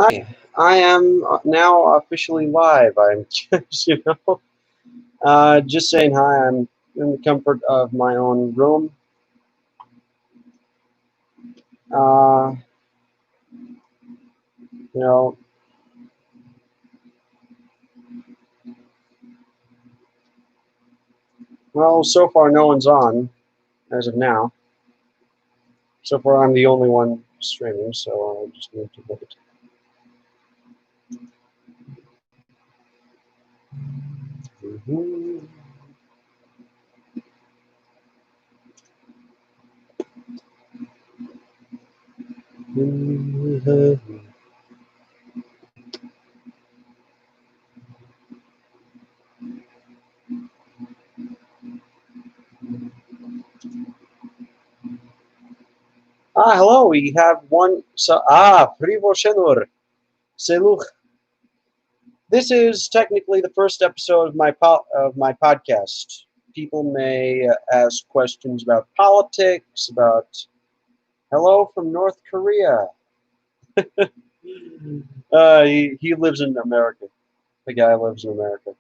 Hi, I am now officially live. I'm just, just saying hi. I'm in the comfort of my own room. Uh, you know, well, so far no one's on as of now. So far I'm the only one streaming, so I just need to look at. Hello. We have one. So, Privo Shenur. Seluch. This is technically the first episode of my podcast. People may ask questions about politics, about hello from North Korea. He lives in America. The guy lives in America.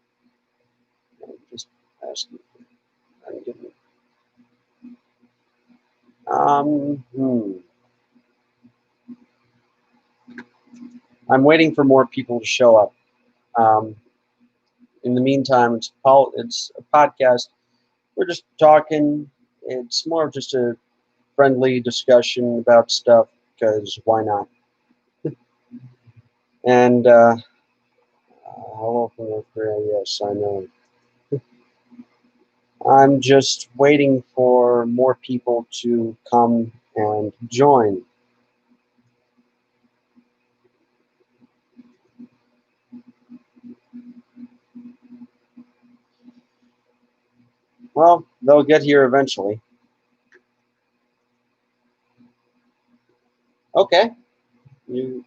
I'm just asking. I'm getting. Um, hmm. I'm waiting for more people to show up. Um, in the meantime, it's a podcast. We're just talking. It's more of just a friendly discussion about stuff because why not? And hello from North Korea. Yes, I know. I'm just waiting for more people to come and join. Well, they'll get here eventually. Okay, you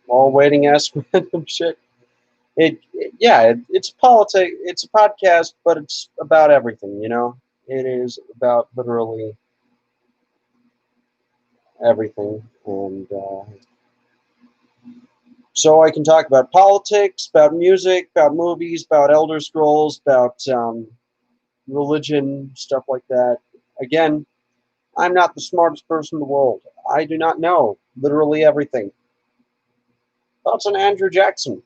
all waiting ask random shit. It's politics. It's a podcast, but it's about everything. It is about literally everything, and so I can talk about politics, about music, about movies, about Elder Scrolls, about religion, stuff like that. Again, I'm not the smartest person in the world. I do not know literally everything. Thoughts on Andrew Jackson?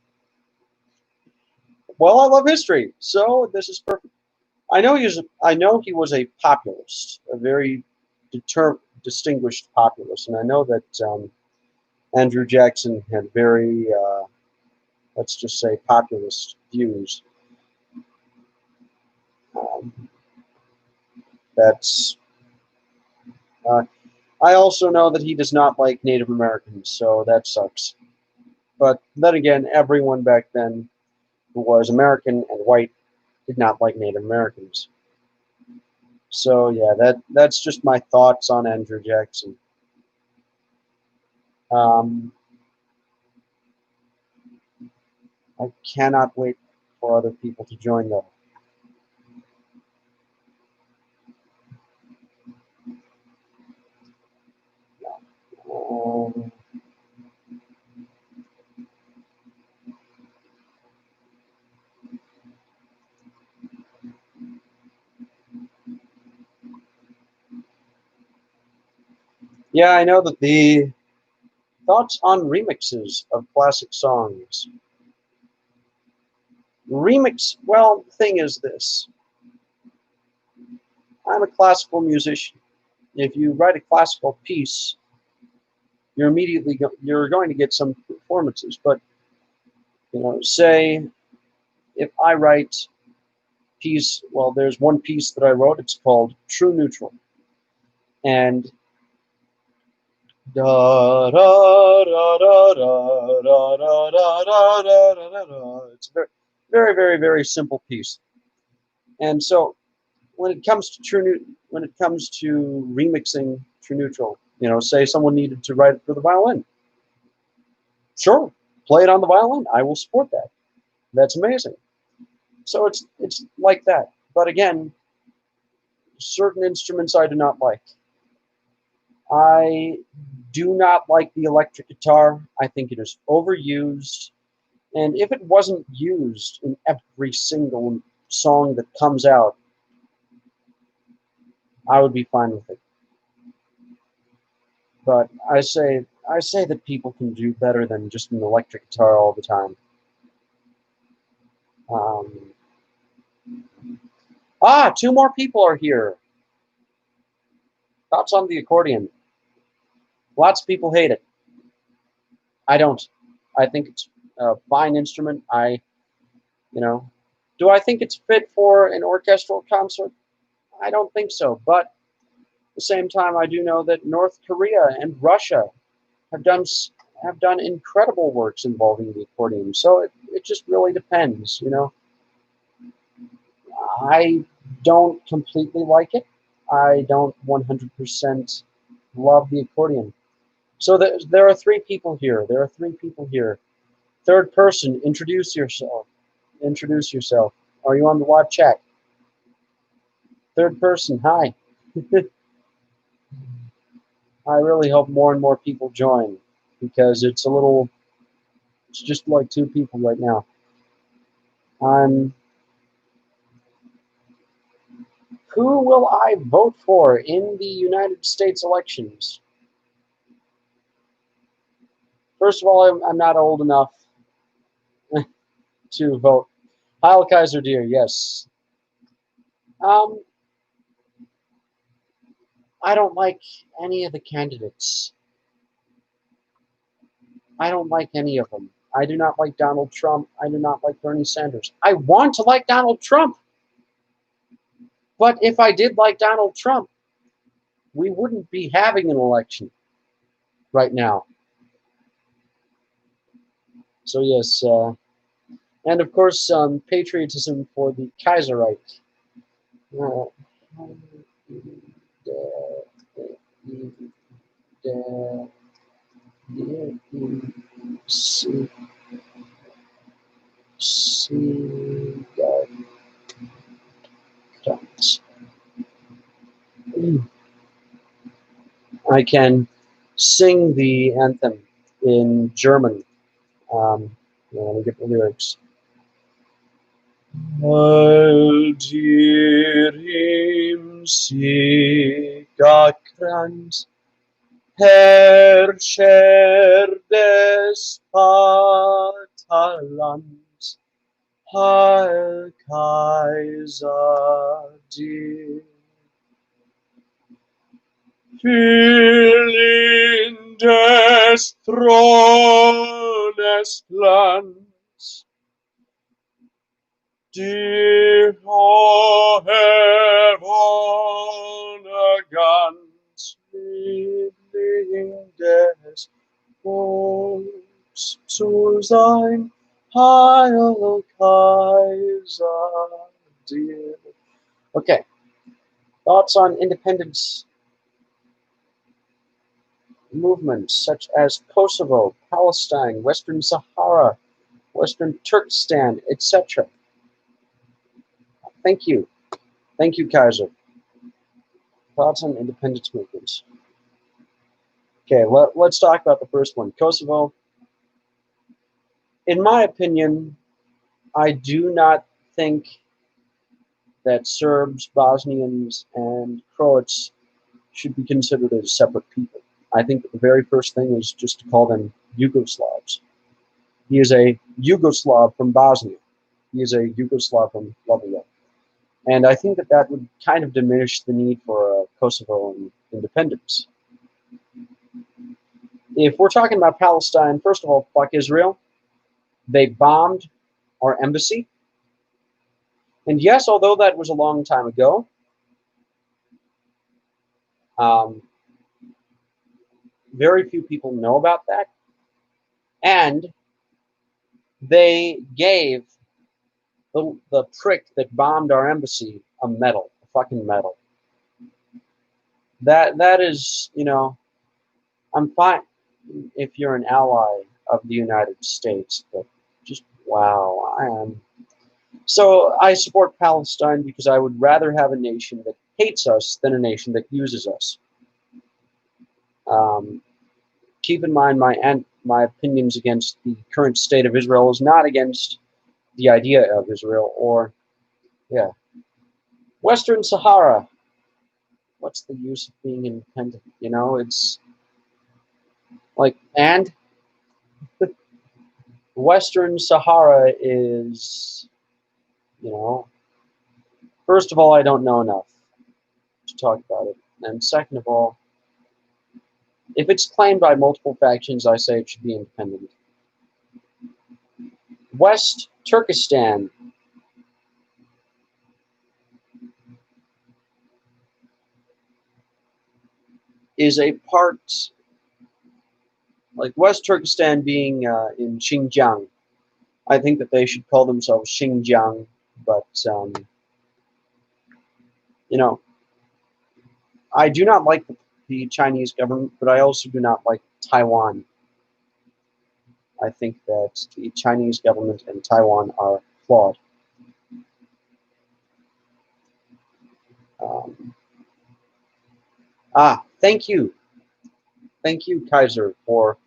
Well, I love history, so this is perfect. I know he was a populist, a very distinguished populist, and I know that Andrew Jackson had very, let's just say, populist views. Um, that's. I also know that he does not like Native Americans, so that sucks. But then again, everyone back then who was American and white did not like Native Americans. So yeah, that's just my thoughts on Andrew Jackson. Um, I cannot wait for other people to join though. Um, yeah, I know that the thoughts on remixes of classic songs. Well, the thing is this. I'm a classical musician. If you write a classical piece, you're going to get some performances. But say if I write piece, well, there's one piece that I wrote. It's called True Neutral, and da da da da da da da da da da da. It's a very, very, very simple piece. And so when it comes to when it comes to remixing True Neutral, say someone needed to write it for the violin, sure, play it on the violin. I will support that. That's amazing. So it's like that. But again, certain instruments I do not like. I do not like the electric guitar. I think it is overused. And if it wasn't used in every single song that comes out, I would be fine with it. But I say that people can do better than just an electric guitar all the time. Um, two more people are here. Thoughts on the accordion? Lots of people hate it. I don't. I think it's a fine instrument. You know, do I think it's fit for an orchestral concert? I don't think so. But at the same time, I do know that North Korea and Russia have done have done incredible works involving the accordion. So it just really depends. I don't completely like it. I don't 100% love the accordion. So there are three people here. There are three people here. Third person, introduce yourself. Introduce yourself. Are you on the live chat? Third person, hi. I really hope more and more people join because it's just like two people right now. Who will I vote for in the United States elections? First of all, I'm not old enough to vote. Heil Kaiser, dear, yes. Um, I don't like any of the candidates. I don't like any of them. I do not like Donald Trump. I do not like Bernie Sanders. I want to like Donald Trump. But if I did like Donald Trump, we wouldn't be having an election right now. So yes, and of course, patriotism for the Kaiserreich. Uh, I can sing the anthem in German. Let me get the lyrics. Halt ihr im Siegerkranz, Herrscher des Vaterlands, Heil Kaiser dir. Fill in des Thrones Glanz, die Hohe Wohne ganz Liebling des Volks zu sein, Heil Kaiser dir. Okay, thoughts on independence movements such as Kosovo, Palestine, Western Sahara, Western Turkestan, etc. Thank you. Thank you, Kaiser. Thoughts on independence movements? Okay, let's talk about the first one, Kosovo. In my opinion, I do not think that Serbs, Bosnians, and Croats should be considered as separate people. I think that the very first thing is just to call them Yugoslavs. He is a Yugoslav from Bosnia. He is a Yugoslav from Latvia. And I think that that would kind of diminish the need for Kosovo independence. If we're talking about Palestine, first of all, fuck Israel. They bombed our embassy. And yes, although that was a long time ago, very few people know about that. And they gave the prick that bombed our embassy a medal, a fucking medal. That is, I'm fine if you're an ally of the United States, but just wow, I am. So I support Palestine because I would rather have a nation that hates us than a nation that uses us. Keep in mind my opinions against the current state of Israel is not against the idea of Israel or, yeah. Western Sahara. What's the use of being independent? You know, it's like, and Western Sahara is, you know, first of all, I don't know enough to talk about it. And second of all, if it's claimed by multiple factions, I say it should be independent. West Turkestan is a part, like West Turkestan being in Xinjiang. I think that they should call themselves Xinjiang, but, you know, I do not like the Chinese government, but I also do not like Taiwan. I think that the Chinese government and Taiwan are flawed. Thank you. Thank you, Kaiser, for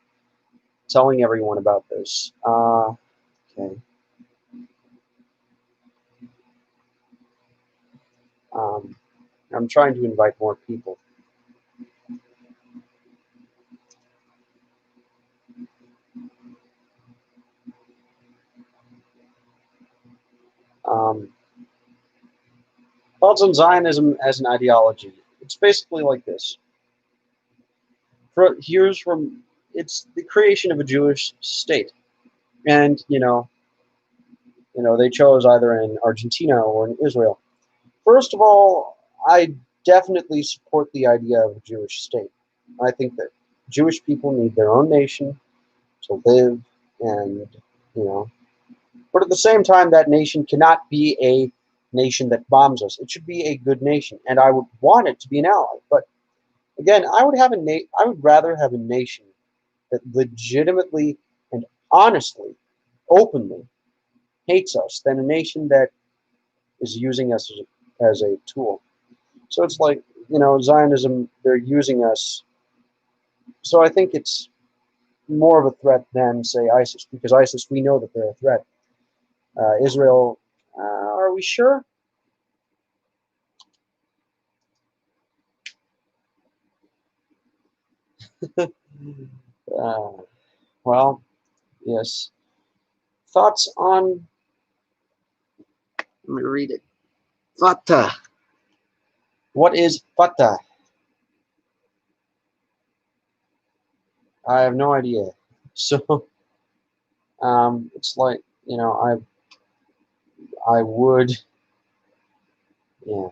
telling everyone about this. Okay. I'm trying to invite more people. Thoughts on Zionism as an ideology. It's basically like this. It's the creation of a Jewish state, and they chose either in Argentina or in Israel. First of all, I definitely support the idea of a Jewish state. I think that Jewish people need their own nation to live, and but at the same time, that nation cannot be a nation that bombs us. It should be a good nation, and I would want it to be an ally. But again, I would rather have a nation that legitimately and honestly, openly hates us than a nation that is using us as a tool. So it's like, Zionism, they're using us. So I think it's more of a threat than, say, ISIS, because ISIS, we know that they're a threat. Israel, are we sure? uh, well, yes. Thoughts on, let me read it. Fatah. What is Fatah? I have no idea. So, it's like, I would, yeah.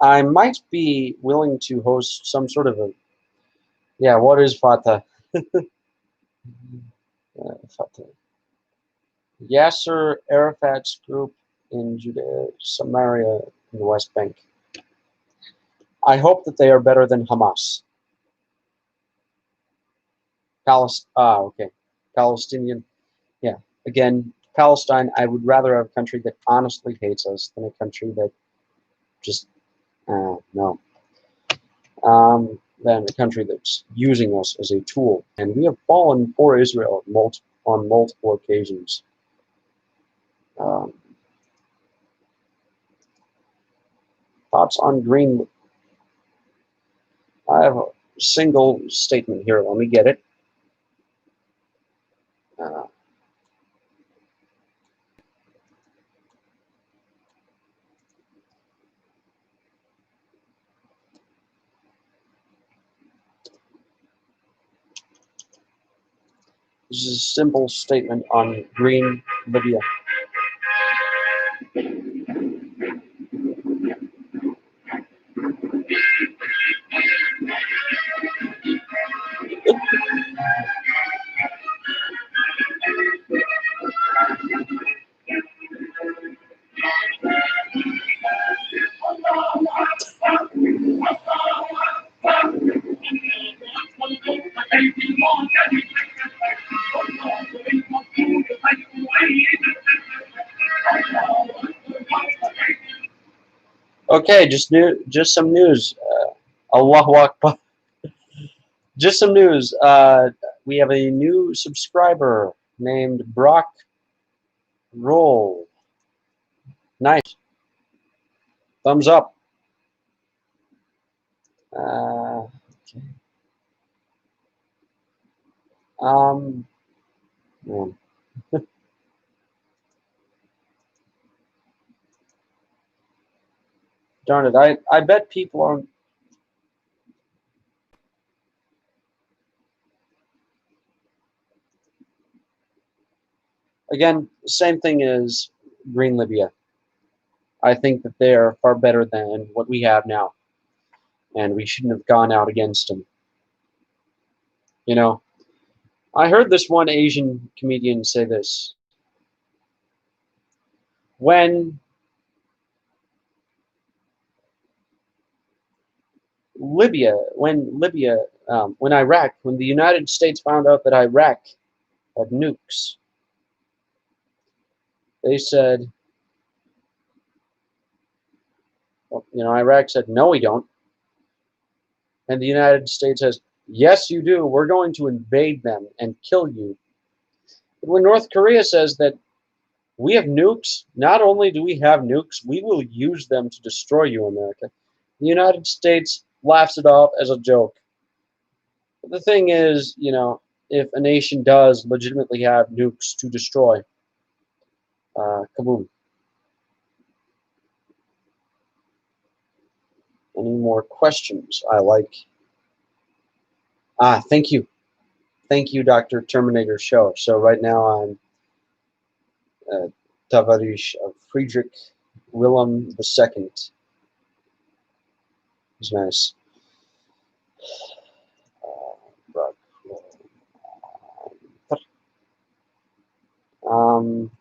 I might be willing to host some sort of yeah, what is Fatah? Fatah. Yasser Arafat's group in Judea, Samaria, in the West Bank. I hope that they are better than Hamas. Okay. Palestinian. Yeah. Again, Palestine, I would rather have a country that honestly hates us than a country that just, no. Than a country that's using us as a tool. And we have fallen for Israel on multiple occasions. Thoughts on green? I have a single statement here. Let me get it. This is a simple statement on green Libya. Okay, just some news. Allahu Akbar. Just some news. We have a new subscriber named Brock Roll. Nice. Thumbs up. Okay. Man. Darn it. I bet people are. Again, same thing as Green Libya. I think that they are far better than what we have now, and we shouldn't have gone out against them. You know, I heard this one Asian comedian say this. When when Iraq, when the United States found out that Iraq had nukes, they said, well, Iraq said, no, we don't. And the United States says, yes, you do. We're going to invade them and kill you. But when North Korea says that we have nukes, not only do we have nukes, we will use them to destroy you, America. The United States laughs it off as a joke. But the thing is, if a nation does legitimately have nukes to destroy, kaboom. Any more questions? Thank you. Thank you, Dr. Terminator Show. So right now I'm Tavarish of Friedrich Wilhelm II. It's nice. Um,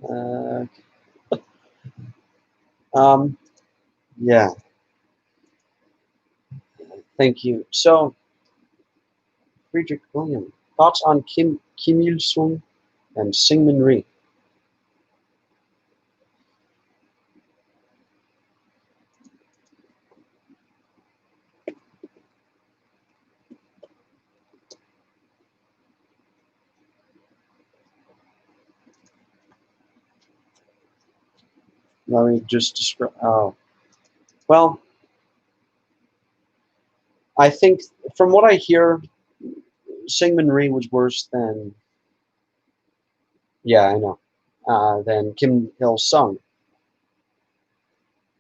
uh, yeah, thank you. So, Friedrich William, thoughts on Kim Il-sung and Syngman Rhee? Let me just describe. Oh, well, I think from what I hear, Syngman Rhee was worse than, yeah, I know, than Kim Il Sung.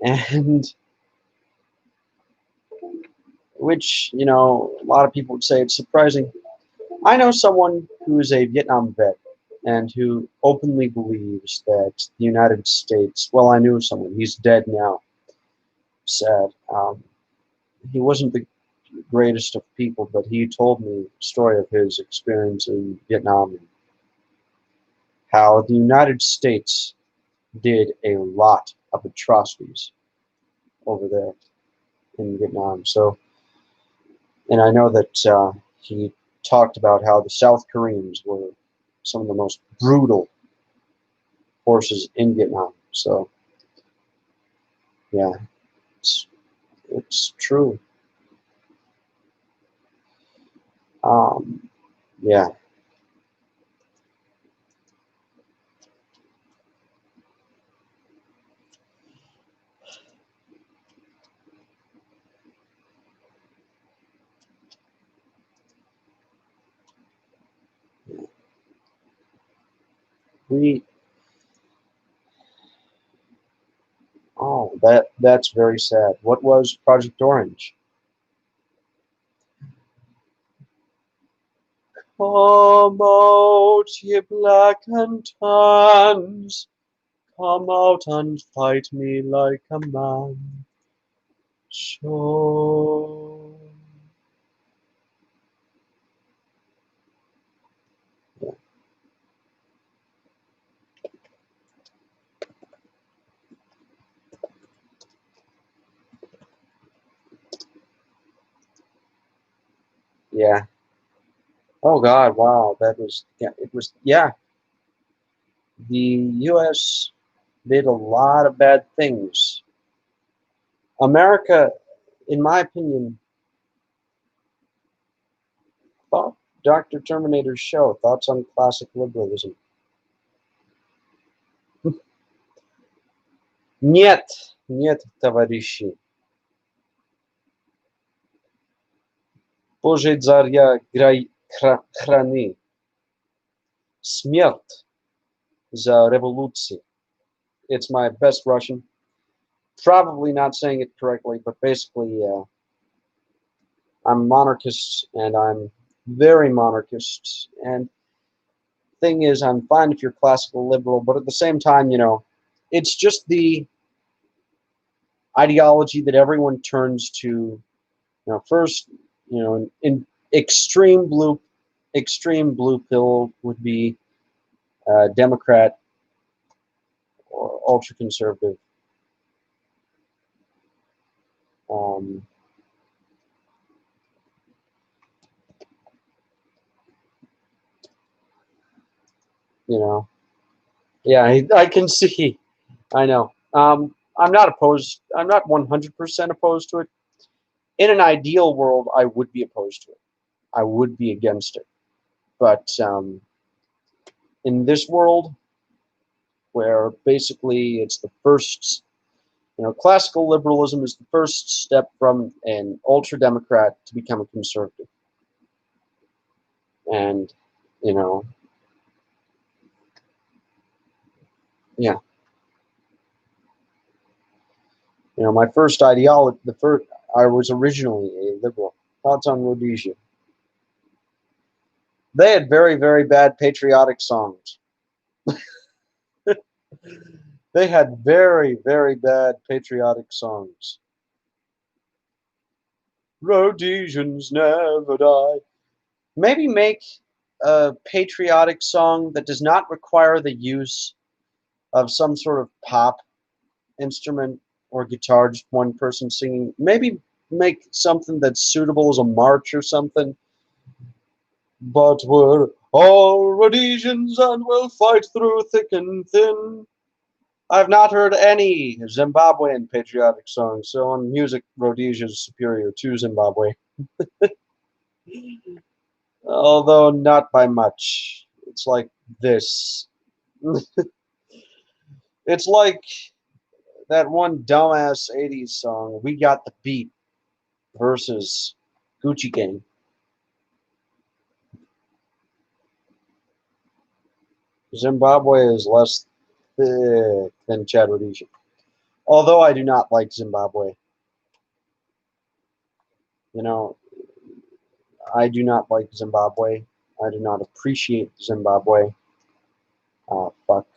And which, a lot of people would say it's surprising. I know someone who is a Vietnam vet and who openly believes that the United States, well, I knew someone, he's dead now, sad. He wasn't the greatest of people, but he told me a story of his experience in Vietnam and how the United States did a lot of atrocities over there in Vietnam. So, and I know that he talked about how the South Koreans were some of the most brutal forces in Vietnam. So, yeah, it's true. Yeah, we. Oh, that's very sad. What was Project Orange? Come out, ye black and tans. Come out and fight me like a man. So, yeah. Yeah. Oh God, wow, that was, yeah, it was, yeah. The U.S. did a lot of bad things. America, in my opinion, thought Dr. Terminator's show, thoughts on classic liberalism. Нет, нет, товарищи. Божья царя храни. Смерть за революцию. It's my best Russian. Probably not saying it correctly, but basically, I'm monarchist, and I'm very monarchist. And thing is, I'm fine if you're classical liberal, but at the same time, it's just the ideology that everyone turns to. First, in extreme blue pill would be Democrat or ultra conservative. Um, yeah, I can see. I know. I'm not opposed. I'm not 100% opposed to it. In an ideal world, I would be opposed to it. I would be against it. But in this world, where basically it's the first, classical liberalism is the first step from an ultra democrat to become a conservative. And, you know, yeah. My first ideology, I was originally a liberal. Thoughts on Rhodesia? They had very, very bad patriotic songs. They had very, very bad patriotic songs. Rhodesians never die. Maybe make a patriotic song that does not require the use of some sort of pop instrument or guitar, just one person singing. Maybe make something that's suitable as a march or something. But we're all Rhodesians and we'll fight through thick and thin. I've not heard any Zimbabwean patriotic songs, so on music, Rhodesia is superior to Zimbabwe. Although not by much. It's like this. It's like that one dumbass 80s song, We Got the Beat versus Gucci Gang. Zimbabwe is less thick than Chad Rhodesia. Although I do not like Zimbabwe. I do not like Zimbabwe. I do not appreciate Zimbabwe. Fuck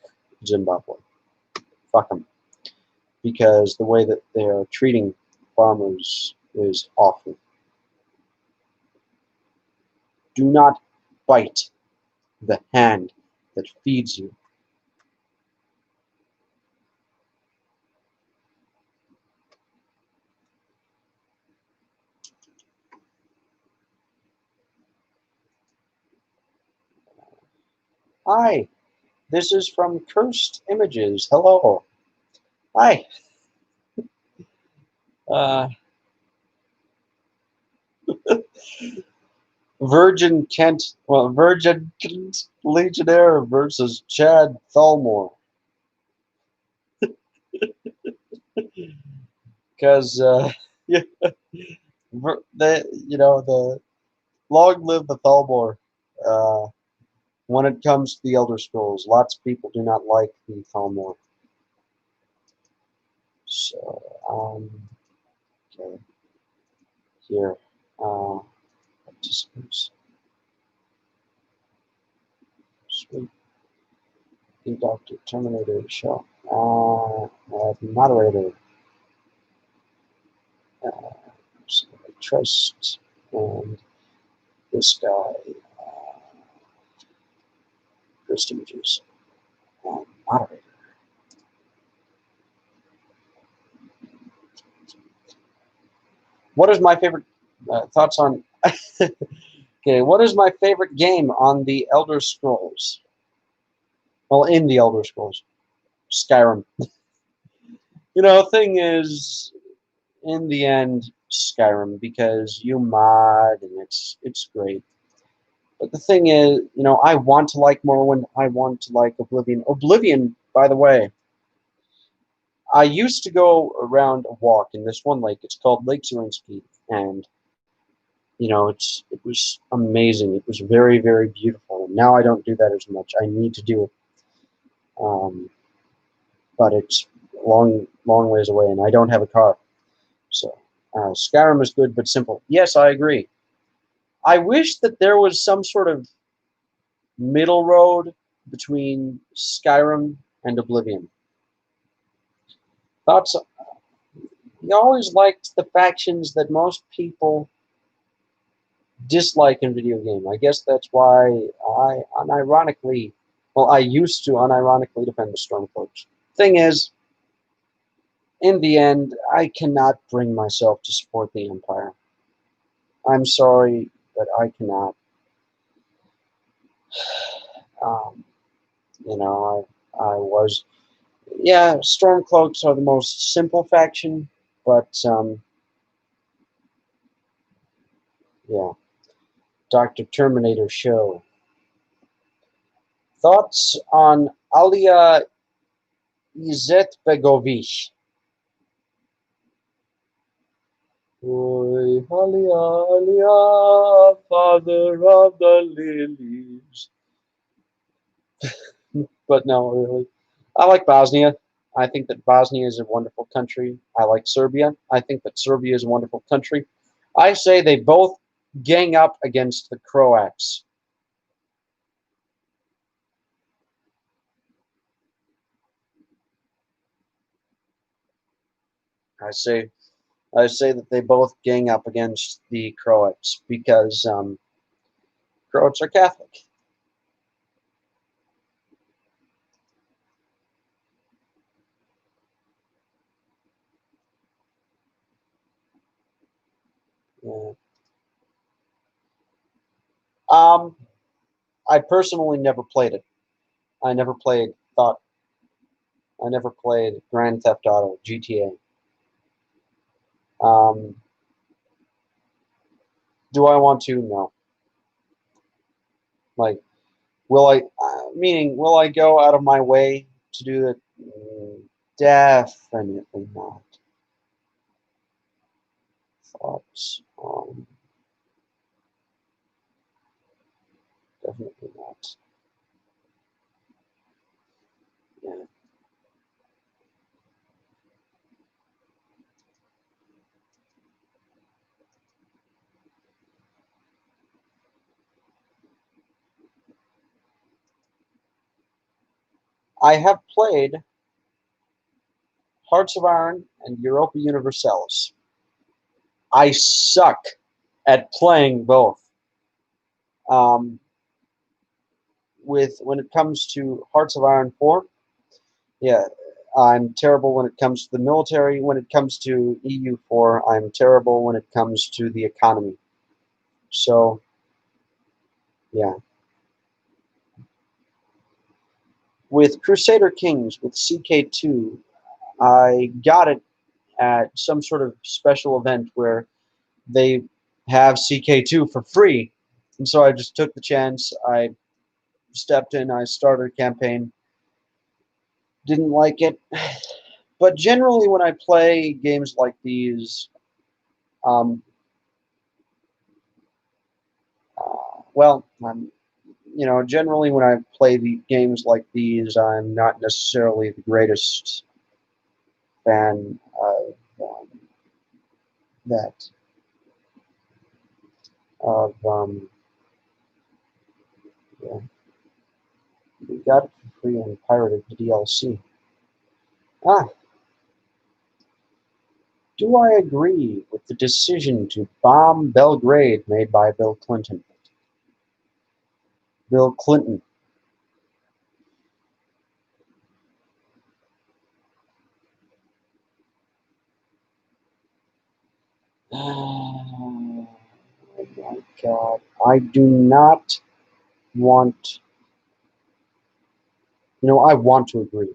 Zimbabwe. Fuck them. Because the way that they are treating farmers is awful. Do not bite the hand that feeds you. Hi, this is from Cursed Images. Hello. Hi. Uh, Virgin Kent Legionnaire versus Chad Thalmor. Because, yeah, the long live the Thalmor. When it comes to the Elder Scrolls, lots of people do not like the Thalmor. So, okay. Here, participants. Sweet. The Dr. Terminator show. Moderator. Trust. And this guy. First images. Moderator. What is my favorite thoughts on Okay, what is my favorite game on the Elder Scrolls? Well, in the Elder Scrolls, Skyrim. Thing is, in the end, Skyrim, because you mod and it's great. But the thing is, I want to like Morrowind. I want to like Oblivion. Oblivion, by the way, I used to go around a walk in this one lake. It's called Lake Zorinsky, and it was amazing. It was very, very beautiful. And now I don't do that as much. I need to do it, but it's long, long ways away, and I don't have a car. So Skyrim is good but simple. Yes, I agree. I wish that there was some sort of middle road between Skyrim and Oblivion. Thoughts? You always liked the factions that most people dislike in video game. I guess that's why I used to unironically defend the Stormcloaks. Thing is, in the end, I cannot bring myself to support the Empire. I'm sorry, but I cannot. Um, I was, yeah, Stormcloaks are the most simple faction, but yeah, Dr. Terminator show. Thoughts on Alia Izetbegovic? Oy, Alia, Alia, father of the lilies. But no, really. I like Bosnia. I think that Bosnia is a wonderful country. I like Serbia. I think that Serbia is a wonderful country. I say they both gang up against the Croats. I say I say that they both gang up against the Croats because Croats are Catholic. Yeah. Um, I personally never played it. I never played thought I never played Grand Theft Auto GTA. Do I want to? No. Like, will I? Meaning, will I go out of my way to do it? Definitely not. Thoughts? Definitely not. Yeah. I have played Hearts of Iron and Europa Universalis. I suck at playing both. Um, with when it comes to Hearts of Iron 4, yeah, I'm terrible when it comes to the military. When it comes to EU4, I'm terrible when it comes to the economy. So, yeah. With Crusader Kings, with CK2, I got it at some sort of special event where they have CK2 for free. And so I just took the chance. I stepped in, I started a campaign. Didn't like it. But generally, when I play games like these, um, well, generally when I play the games like these, I'm not necessarily the greatest fan of that of yeah, we got it for free and pirated the DLC. Ah, do I agree with the decision to bomb Belgrade made by Bill Clinton? Bill Clinton. God, I do not want, I want to agree.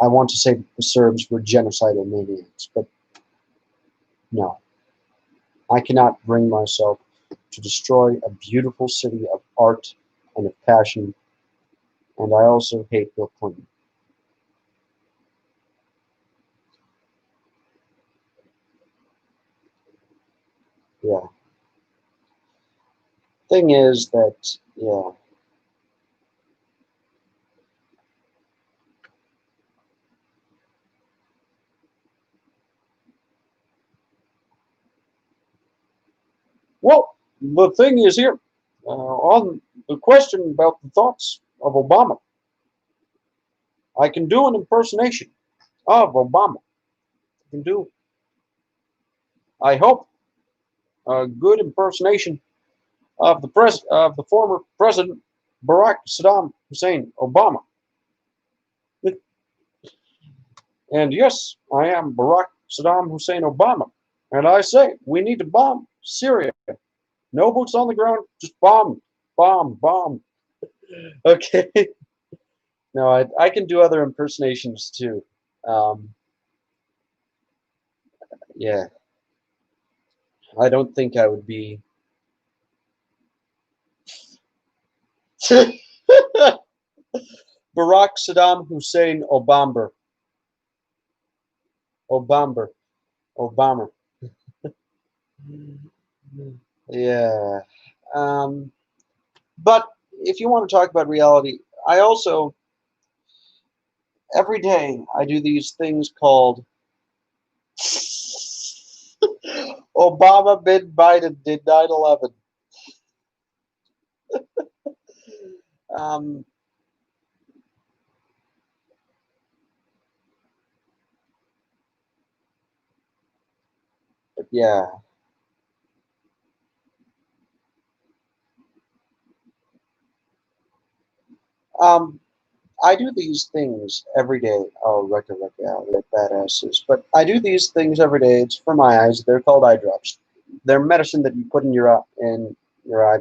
I want to say that the Serbs were genocidal maniacs, but no. I cannot bring myself to destroy a beautiful city of art and of passion, and I also hate Bill Clinton. Yeah. Thing is that, yeah. Well, the thing is here, on the question about the thoughts of Obama, I can do an impersonation of Obama. I can do, I hope, a good impersonation of the former president Barack Saddam Hussein Obama. And yes, I am Barack Saddam Hussein Obama, and I say we need to bomb Syria. No boots on the ground, just bomb, bomb, bomb. Okay. No, I can do other impersonations too. Um, yeah, I don't think I would be. Barack Saddam Hussein Obama. Obama. Obama. Yeah. Um, but if you want to talk about reality, I also, every day, I do these things called Obama bin Biden did 9/11. Um, yeah. Um, I do these things every day. Oh, like badasses. But I do these things every day. It's for my eyes. They're called eye drops. They're medicine that you put in your eye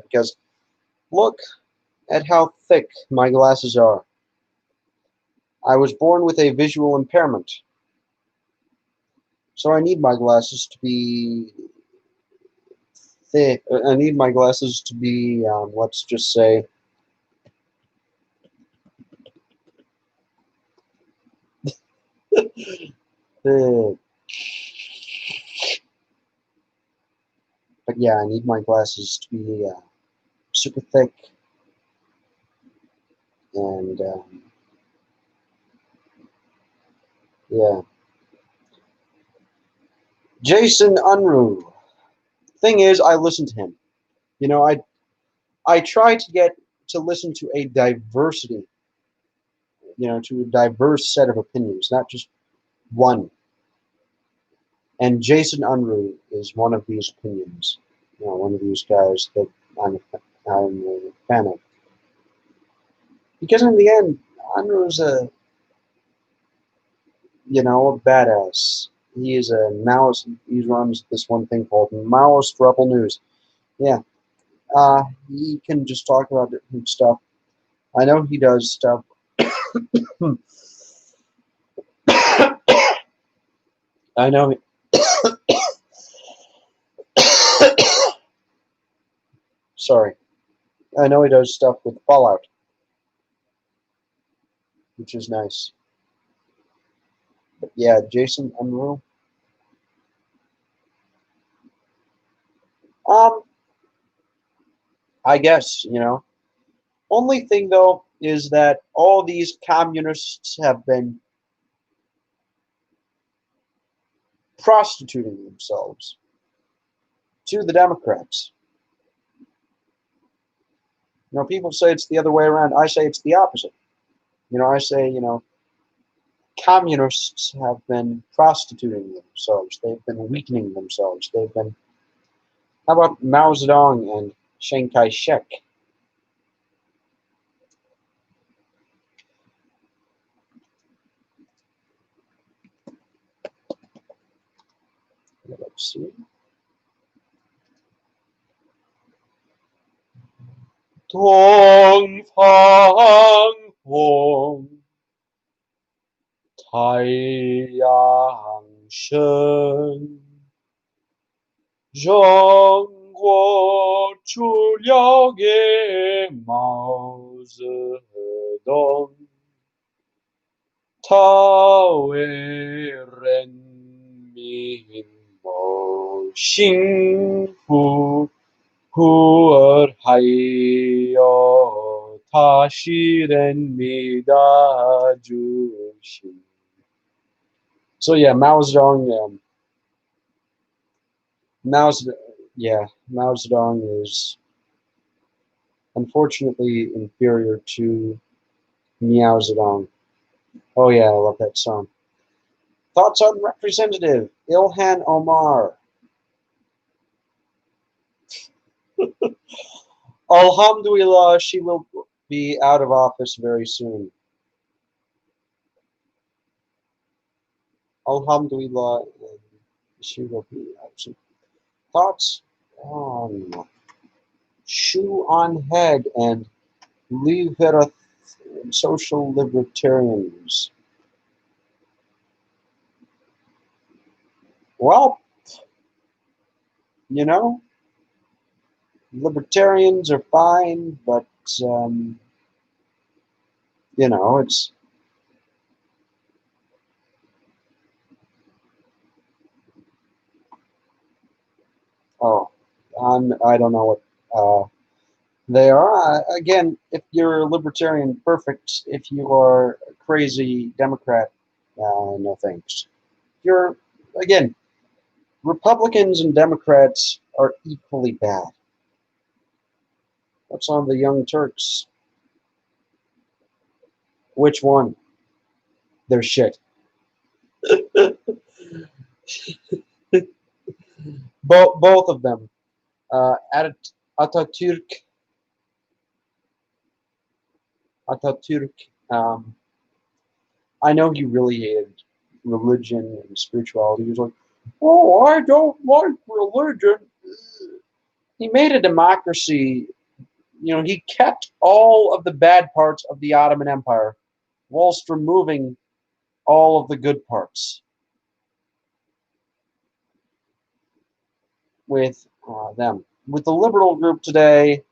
because look at how thick my glasses are. I was born with a visual impairment, so I need my glasses to be thick. I need my glasses to be, let's just say, thick. But yeah, I need my glasses to be super thick and yeah. Jason Unruh. Thing is, I listen to him. You know, I try to get to listen to a diversity, to a diverse set of opinions, not just one. And Jason Unruh is one of these opinions. One of these guys that I'm a fan of. Because in the end, Unruh's a badass. He is a Maoist. He runs this one thing called Maoist Rebel News. Yeah, he can just talk about different stuff. I know he does stuff. I know. Sorry. I know he does stuff with Fallout, which is nice. But yeah, Jason Unruh. Um, I guess, Only thing though is that all these communists have been prostituting themselves to the Democrats. People say it's the other way around. I say it's the opposite. I say, communists have been prostituting themselves. They've been weakening themselves. They've been. How about Mao Zedong and Chiang Kai-shek? Let's see. 东方红，太阳升，中国除了给毛泽东，他为人民谋幸福。忽而还有他是人民的主席。So yeah, Mao Zedong. Mao Zedong is unfortunately inferior to Miao Zedong. Oh yeah, I love that song. Thoughts on Representative Ilhan Omar. Alhamdulillah, she will be out of office very soon. Alhamdulillah, she will be out soon. Thoughts on Shoe on Head and social libertarians. Well, you know, libertarians are fine, but it's I don't know what they are. Again, if you're a libertarian, perfect. If you are a crazy Democrat, no thanks. You're again, Republicans and Democrats are equally bad. What's on the Young Turks? Which one? They're shit. Both of them. Atatürk. I know he really hated religion and spirituality. He was like, "Oh, I don't like religion." He made a democracy. He kept all of the bad parts of the Ottoman Empire, whilst removing all of the good parts. With them, with the liberal group today,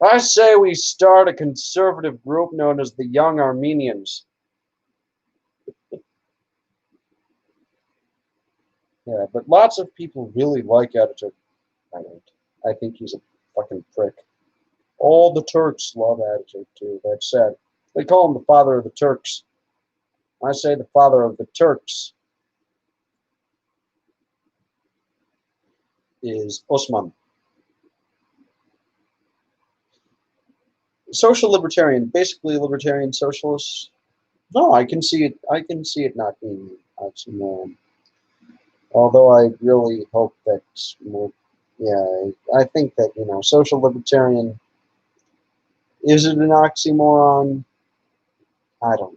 I say we start a conservative group known as the Young Armenians. Yeah, but lots of people really like Ataturk. I don't. I think he's a fucking prick. All the Turks love Ataturk too. That's sad. They call him the father of the Turks. I say the father of the Turks is Osman. Social libertarian, basically libertarian socialist. No, I can see it. I can see it not being oxymoron. Although I really hope that more. Yeah, I think that social libertarian, is it an oxymoron? I don't.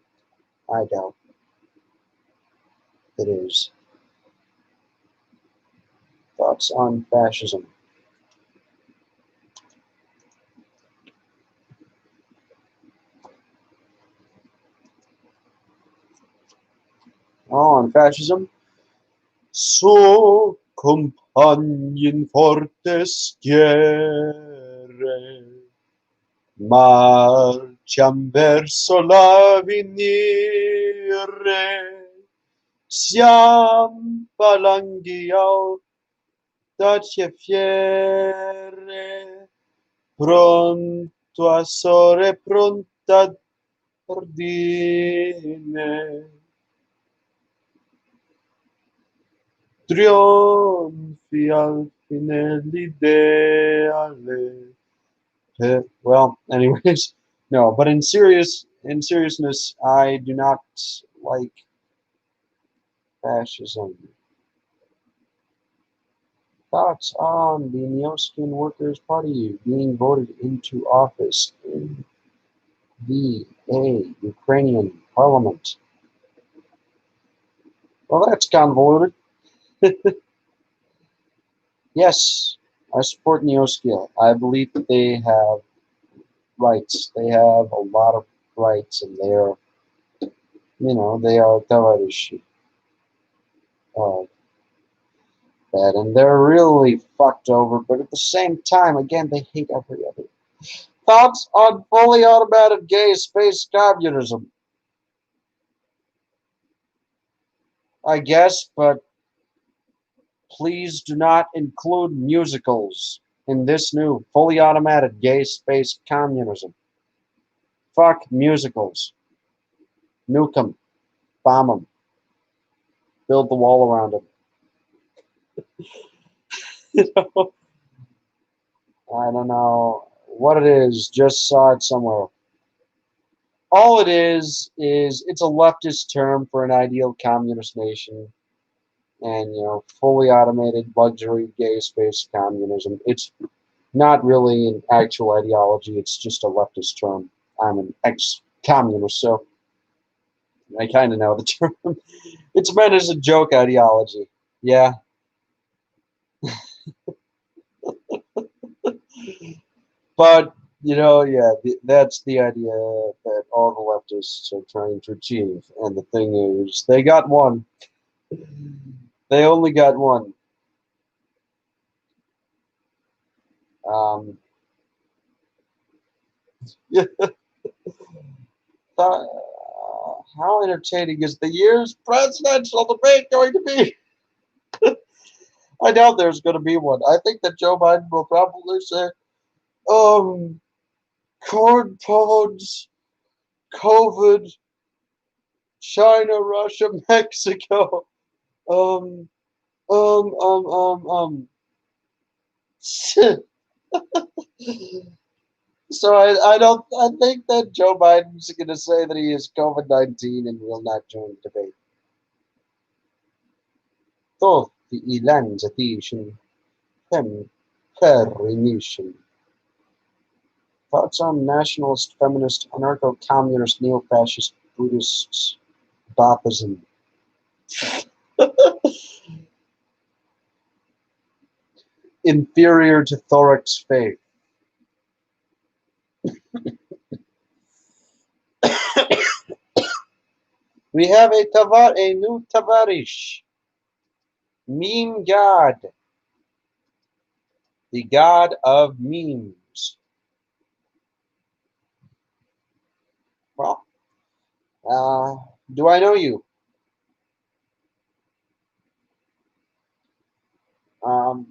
I doubt it is. Thoughts on fascism? Oh, on fascism. So compagnon forteschiere, marciam verso l'avvenire, siam palanghiau dacie fiere, pronto a sore pronta ordine. Trionfi al fine l'ideale. Well, anyways, no. But in seriousness, I do not like fascism. Thoughts on the Neoskin Workers' Party being voted into office in the Ukrainian parliament? Well, that's convoluted. Yes, I support neo-skill. I believe that they have rights. They have a lot of rights, and they are, they are tavarish. Uh, that, and they're really fucked over. But at the same time, again, they hate every other. Thoughts on fully automated gay space communism? I guess, but please do not include musicals in this new fully automated gay space communism. Fuck musicals. Nuke them. Bomb them. Build the wall around them. I don't know what it is. Just saw it somewhere. All it is it's a leftist term for an ideal communist nation, and fully automated luxury gay space communism. It's not really an actual ideology. It's just a leftist term. I'm an ex-communist, so I kind of know the term. It's meant as a joke ideology. Yeah. But, yeah, that's the idea that all the leftists are trying to achieve. And the thing is, they got one. They only got one. Um, how entertaining is the year's presidential debate going to be? I doubt there's going to be one. I think that Joe Biden will probably say, corn pods, COVID, China, Russia, Mexico, um, um, um, um, um. So I think that Joe Biden's going to say that he is COVID-19 and will not join the debate. Tutti I Lanzatici, Permission. Thoughts on nationalist, feminist, anarcho-communist, neo-fascist, Buddhists, Baathism? Inferior to Thorax faith. We have a new Tavarish. Meme God. The god of memes. Well, do I know you? Um,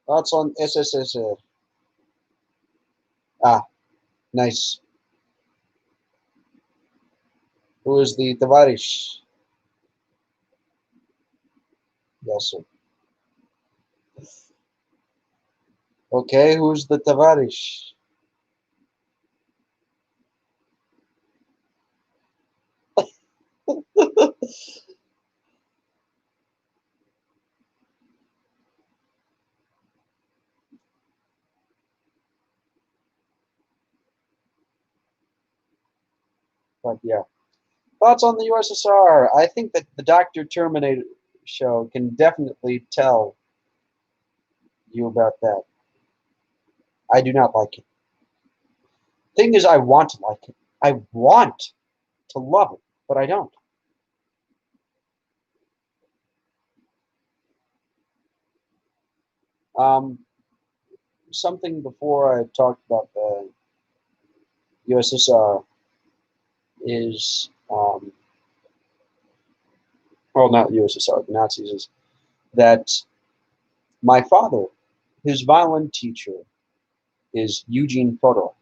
Thoughts on SSSR? Ah, nice. Who is the Tavarish? Yes, sir. Okay, who's the Tavarish? But yeah. Thoughts on the USSR? I think that the Dr. Terminator show can definitely tell you about that. I do not like it. Thing is, I want to like it. I want to love it, but I don't. Um, Something before I talked about the USSR is, well, not the USSR, the Nazis, is that my father, his violin teacher, is Eugene Fodor.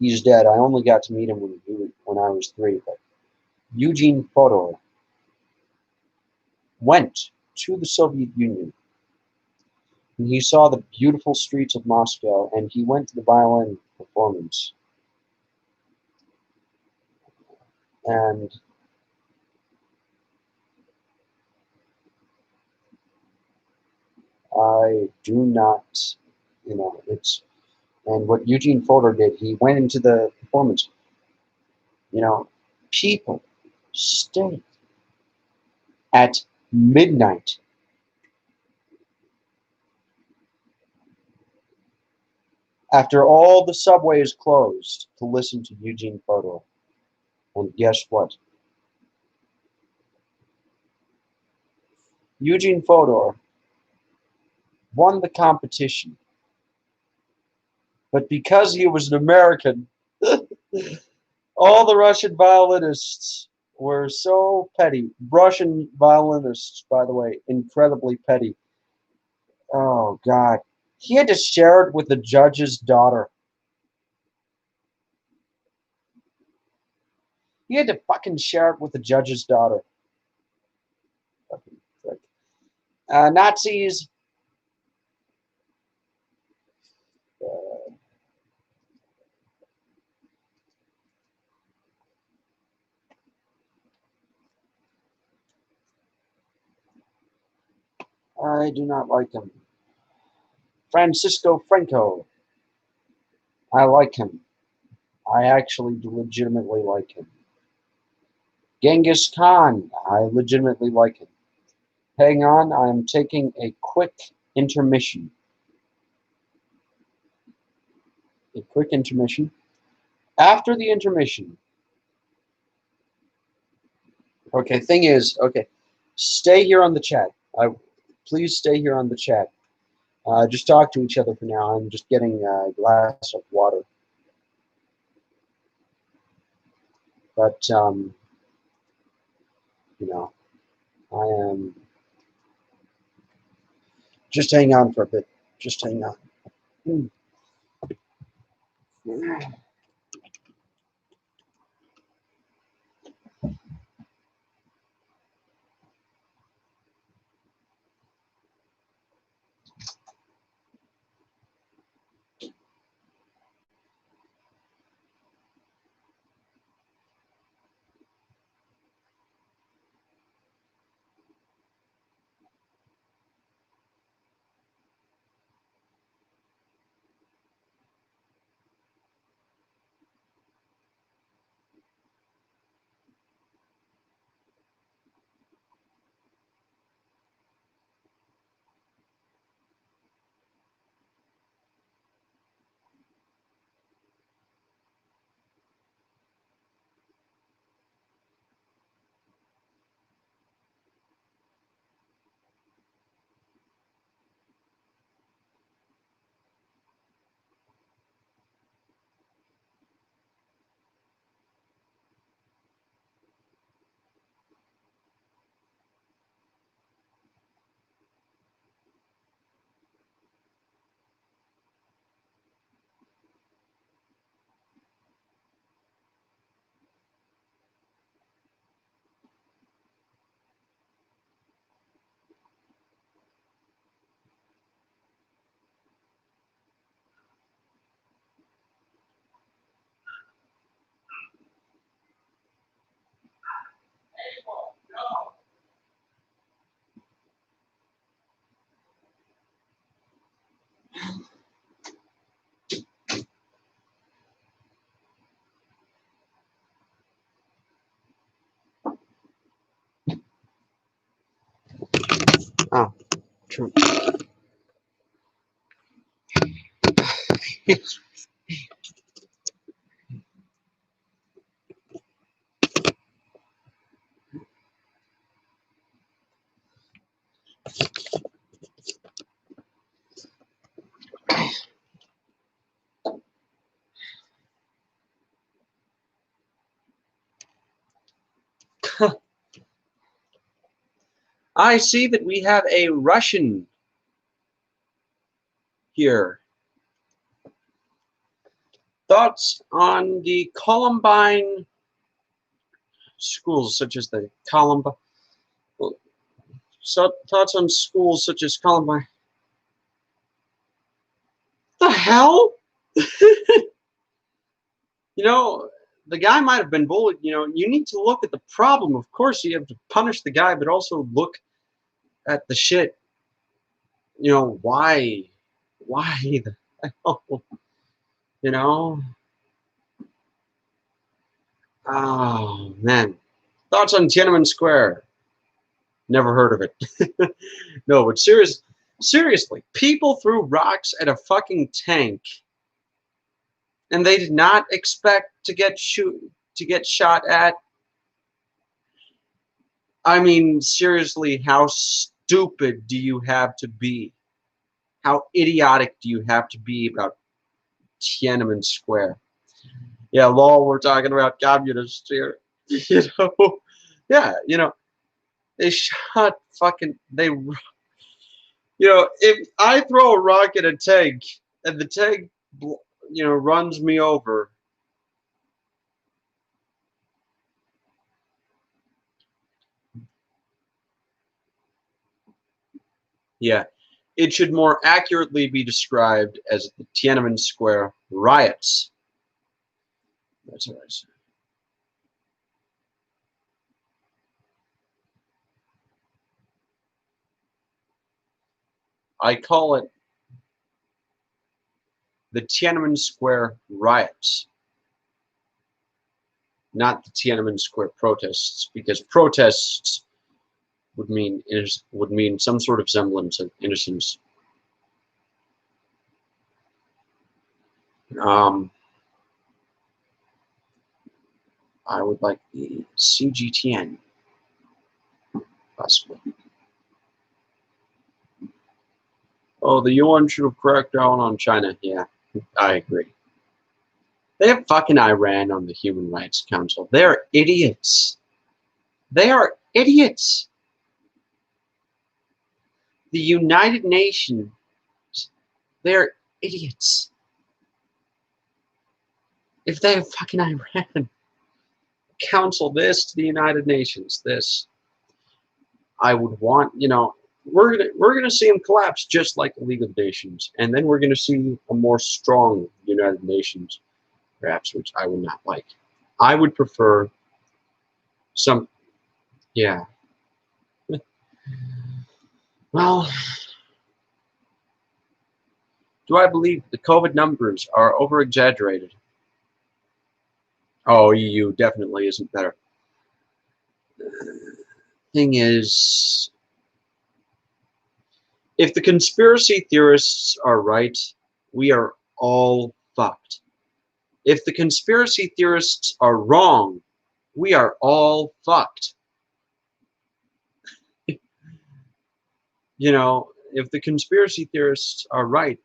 He's dead. I only got to meet him when I was 3, but Eugene Fodor went to the Soviet Union, and he saw the beautiful streets of Moscow, and he went to the violin performance. And I do not, it's, and what Eugene Fodor did, he went into the performance. People stayed at midnight. After all the subways closed to listen to Eugene Fodor. And guess what? Eugene Fodor won the competition. But because he was an American, all the Russian violinists were so petty. Russian violinists, by the way, incredibly petty. Oh, God. He had to share it with the judge's daughter. He had to fucking share it with the judge's daughter. Fucking prick. Nazis. I do not like him. Francisco Franco. I like him. I actually legitimately like him. Genghis Khan. I legitimately like him. Hang on, I'm taking a quick intermission. A quick intermission. After the intermission, okay, thing is, okay, stay here on the chat. Please stay here on the chat. Just talk to each other for now. I'm just getting a glass of water. But, you know, I am... Just hang on for a bit. Just hang on. Oh, true. I see that we have a Russian here. Thoughts on the Columbine schools, such as the Columbine. So, thoughts on schools such as Columbine. The hell? You know, the guy might have been bullied. You know, you need to look at the problem. Of course, you have to punish the guy, but also look at the shit. You know, why the hell? You know? Oh, man. Thoughts on Tiananmen Square? Never heard of it. No, but seriously, people threw rocks at a fucking tank, and they did not expect to get shot at. I mean, seriously, how stupid do you have to be? How idiotic do you have to be about Tiananmen Square? Yeah, lol, we're talking about communists here. You know? Yeah, you know, they shot fucking, if I throw a rock at a tank and the tank, runs me over, yeah, it should more accurately be described as the Tiananmen Square riots. That's what I said. I call it the Tiananmen Square riots, not the Tiananmen Square protests, because protests would mean some sort of semblance of innocence. I would like the CGTN, possibly. Oh, the UN should have cracked down on China. Yeah, I agree. They have fucking Iran on the Human Rights Council. They're idiots. They are idiots. The United Nations, they're idiots. If they have fucking Iran, counsel this to the United Nations, this, I would want, we're gonna see them collapse just like the League of Nations, and then we're gonna see a more strong United Nations, perhaps, which I would not like. I would prefer some, yeah. Well, do I believe the COVID numbers are over-exaggerated? Oh, EU definitely isn't better. Thing is, if the conspiracy theorists are right, we are all fucked. If the conspiracy theorists are wrong, we are all fucked. If the conspiracy theorists are right,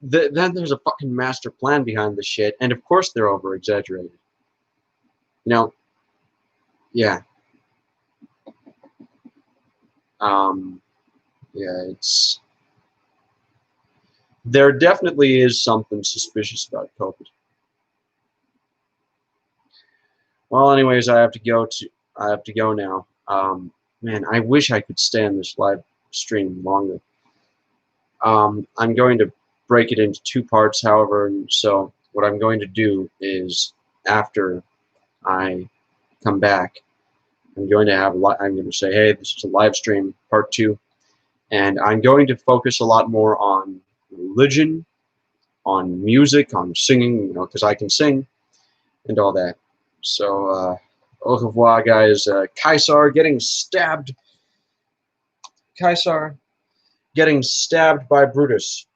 then there's a fucking master plan behind the shit, and of course they're over-exaggerated. Yeah. Yeah, there definitely is something suspicious about COVID. Well, anyways, I have to go now. Man, I wish I could stay on this live stream longer. I'm going to break it into 2 parts, however, and so what I'm going to do is, after I come back, I'm going to say, hey, this is a live stream, part 2, and I'm going to focus a lot more on religion, on music, on singing, because I can sing, and all that. So, au revoir, guys. Caesar getting stabbed. Caesar getting stabbed by Brutus.